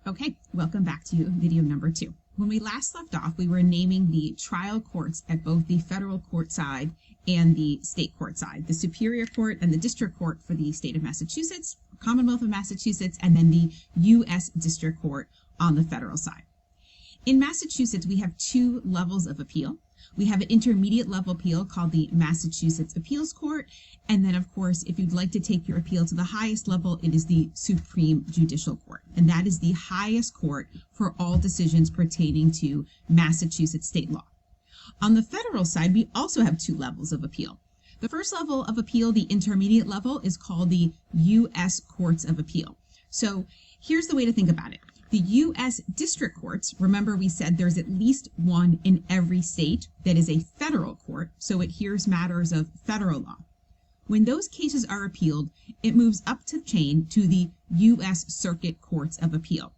Okay, welcome back to video number 2. When we last left off, we were naming the trial courts at both the federal court side and the state court side, the Superior Court and the District Court for the state of Massachusetts, Commonwealth of Massachusetts, and then the U.S. District Court on the federal side. In Massachusetts, we have 2 levels of appeal. We have an intermediate level appeal called the Massachusetts Appeals Court. And then, of course, if you'd like to take your appeal to the highest level, it is the Supreme Judicial Court. And that is the highest court for all decisions pertaining to Massachusetts state law. On the federal side, we also have 2 levels of appeal. The first level of appeal, the intermediate level, is called the U.S. Courts of Appeal. So here's the way to think about it. The U.S. District Courts, remember we said there's at least one in every state that is a federal court, so it hears matters of federal law. When those cases are appealed, it moves up the chain to the U.S. Circuit Courts of Appeal.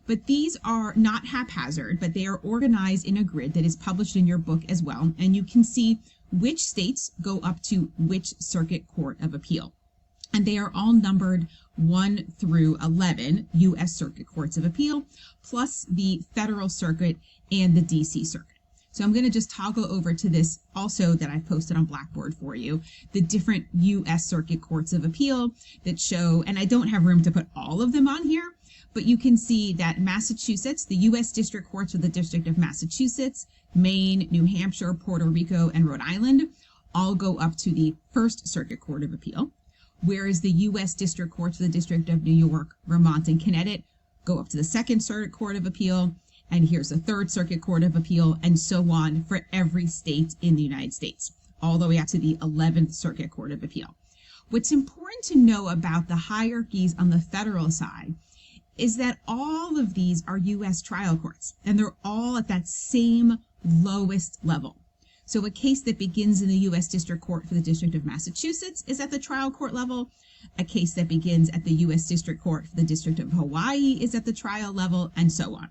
But these are not haphazard, but they are organized in a grid that is published in your book as well, and you can see which states go up to which Circuit Court of Appeal. And they are all numbered 1 through 11 U.S. Circuit Courts of Appeal, plus the Federal Circuit and the D.C. Circuit. So I'm going to just toggle over to this also that I've posted on Blackboard for you, the different U.S. Circuit Courts of Appeal that show, and I don't have room to put all of them on here, but you can see that Massachusetts, the U.S. District Courts for the District of Massachusetts, Maine, New Hampshire, Puerto Rico, and Rhode Island all go up to the First Circuit Court of Appeal. Whereas the U.S. District Courts for the District of New York, Vermont, and Connecticut go up to the Second Circuit Court of Appeal, and here's a Third Circuit Court of Appeal, and so on for every state in the United States, all the way up to the 11th Circuit Court of Appeal. What's important to know about the hierarchies on the federal side is that all of these are U.S. trial courts, and they're all at that same lowest level. So a case that begins in the U.S. District Court for the District of Massachusetts is at the trial court level. A case that begins at the U.S. District Court for the District of Hawaii is at the trial level, and so on.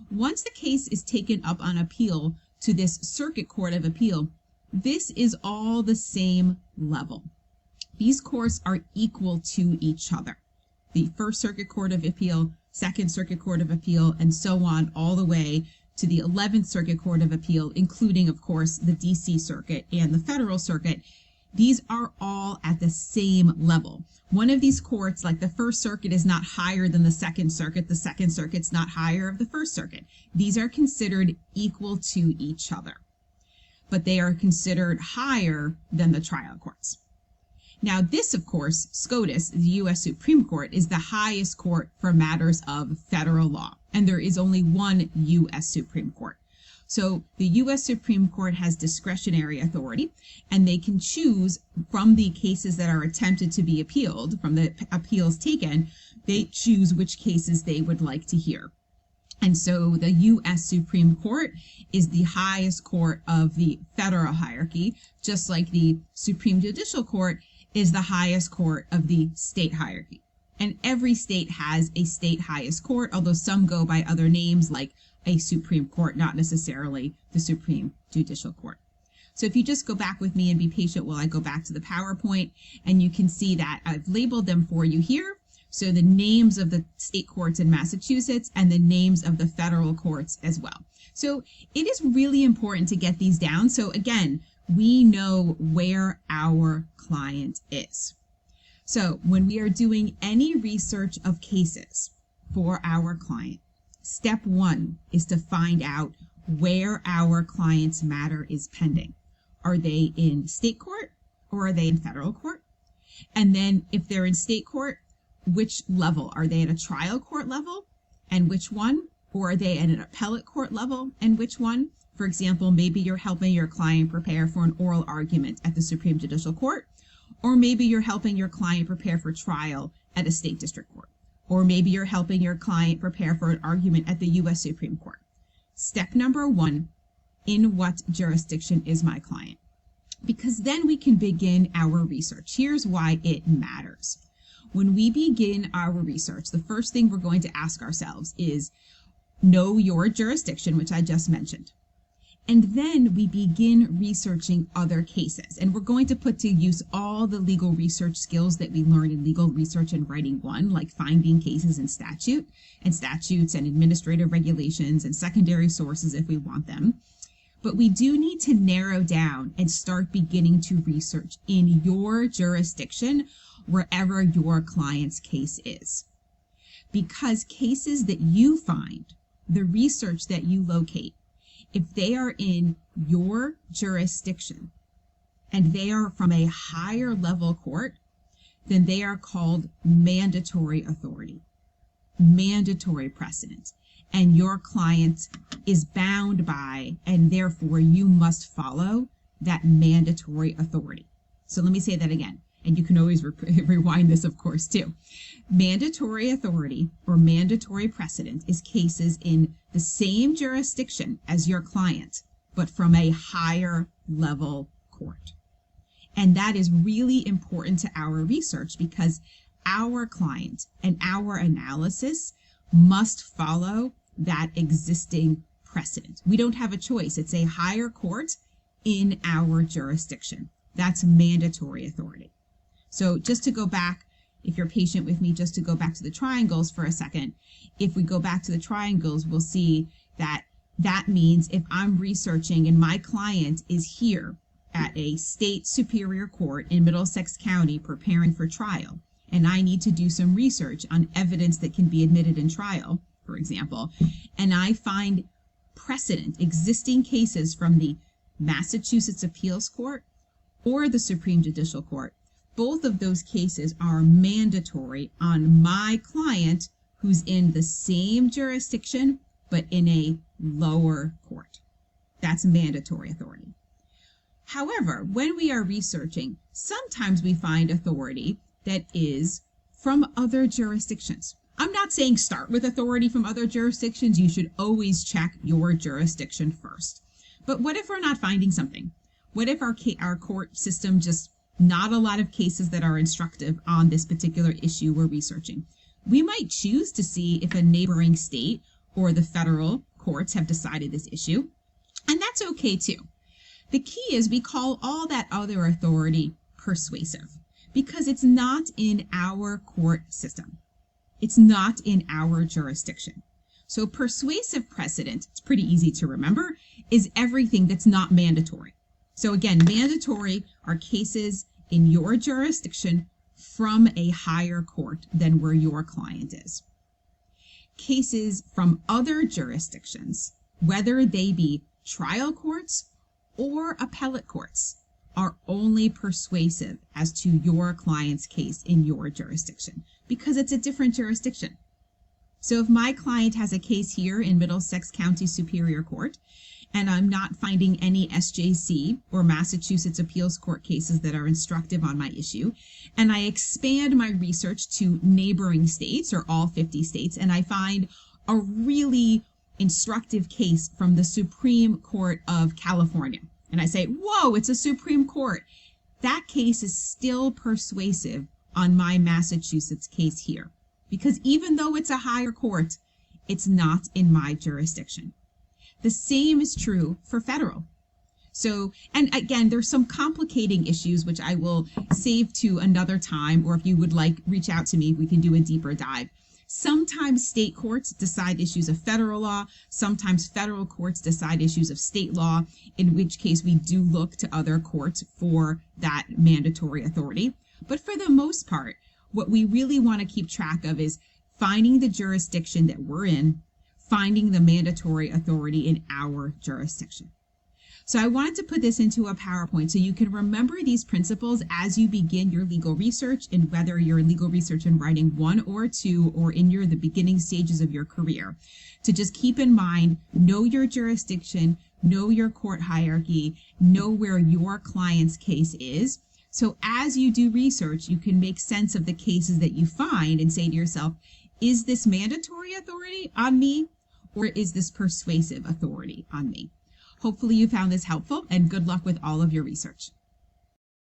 Once the case is taken up on appeal to this Circuit Court of Appeal, this is all the same level. These courts are equal to each other. The First Circuit Court of Appeal, Second Circuit Court of Appeal, and so on all the way to the 11th Circuit Court of Appeal, including, of course, the D.C. Circuit and the Federal Circuit. These are all at the same level. One of these courts, like the First Circuit, is not higher than the Second Circuit. The Second Circuit's not higher of the First Circuit. These are considered equal to each other, but they are considered higher than the trial courts. Now, this, of course, SCOTUS, the U.S. Supreme Court, is the highest court for matters of federal law, and there is only one U.S. Supreme Court. So the U.S. Supreme Court has discretionary authority, and they can choose from the cases that are attempted to be appealed, from the appeals taken, they choose which cases they would like to hear. And so the U.S. Supreme Court is the highest court of the federal hierarchy, just like the Supreme Judicial Court is the highest court of the state hierarchy. And every state has a state highest court, although some go by other names like a Supreme Court, not necessarily the Supreme Judicial Court. So if you just go back with me and be patient while I go back to the PowerPoint, and you can see that I've labeled them for you here. So the names of the state courts in Massachusetts and the names of the federal courts as well. So it is really important to get these down. So again, we know where our client is. So when we are doing any research of cases for our client, step 1 is to find out where our client's matter is pending. Are they in state court or are they in federal court? And then if they're in state court, which level? Are they at a trial court level, and which one? Or are they at an appellate court level, and which one? For example, maybe you're helping your client prepare for an oral argument at the Supreme Judicial Court, or maybe you're helping your client prepare for trial at a state district court, or maybe you're helping your client prepare for an argument at the U.S. Supreme Court. Step number 1, in what jurisdiction is my client? Because then we can begin our research. Here's why it matters. When we begin our research, the first thing we're going to ask ourselves is, know your jurisdiction, which I just mentioned. And then we begin researching other cases. And we're going to put to use all the legal research skills that we learned in Legal Research and Writing 1, like finding cases in statutes and administrative regulations and secondary sources if we want them. But we do need to narrow down and start beginning to research in your jurisdiction, wherever your client's case is. Because cases that you find, the research that you locate, if they are in your jurisdiction and they are from a higher level court, then they are called mandatory authority, mandatory precedent, and your client is bound by, and therefore you must follow that mandatory authority. So let me say that again, and you can always rewind this, of course, too. Mandatory authority or mandatory precedent is cases in the same jurisdiction as your client, but from a higher level court. And that is really important to our research because our client and our analysis must follow that existing precedent. We don't have a choice. It's a higher court in our jurisdiction. That's mandatory authority. So just to go back, if you're patient with me, just to go back to the triangles for a second, if we go back to the triangles, we'll see that that means if I'm researching and my client is here at a state superior court in Middlesex County preparing for trial, and I need to do some research on evidence that can be admitted in trial, for example, and I find precedent, existing cases from the Massachusetts Appeals Court or the Supreme Judicial Court, both of those cases are mandatory on my client who's in the same jurisdiction but in a lower court. That's mandatory authority. However, when we are researching, sometimes we find authority that is from other jurisdictions. I'm not saying start with authority from other jurisdictions. You should always check your jurisdiction first. But what if we're not finding something? What if our court system just not a lot of cases that are instructive on this particular issue we're researching? We might choose to see if a neighboring state or the federal courts have decided this issue, and that's okay too. The key is we call all that other authority persuasive because it's not in our court system. It's not in our jurisdiction. So persuasive precedent, it's pretty easy to remember, is everything that's not mandatory. So again, mandatory are cases in your jurisdiction from a higher court than where your client is. Cases from other jurisdictions, whether they be trial courts or appellate courts, are only persuasive as to your client's case in your jurisdiction because it's a different jurisdiction. So if my client has a case here in Middlesex County Superior Court, and I'm not finding any SJC or Massachusetts Appeals Court cases that are instructive on my issue, and I expand my research to neighboring states or all 50 states, and I find a really instructive case from the Supreme Court of California, and I say, whoa, it's a Supreme Court, that case is still persuasive on my Massachusetts case here. Because even though it's a higher court, it's not in my jurisdiction. The same is true for federal. So, and again, there's some complicating issues, which I will save to another time, or if you would like, reach out to me, we can do a deeper dive. Sometimes state courts decide issues of federal law. Sometimes federal courts decide issues of state law, in which case we do look to other courts for that mandatory authority. But for the most part, what we really want to keep track of is finding the jurisdiction that we're in, finding the mandatory authority in our jurisdiction. So I wanted to put this into a PowerPoint so you can remember these principles as you begin your legal research, and whether you're legal research and writing 1 or 2 or in the beginning stages of your career. To just keep in mind, know your jurisdiction, know your court hierarchy, know where your client's case is. So as you do research, you can make sense of the cases that you find and say to yourself, is this mandatory authority on me, or is this persuasive authority on me? Hopefully you found this helpful, and good luck with all of your research.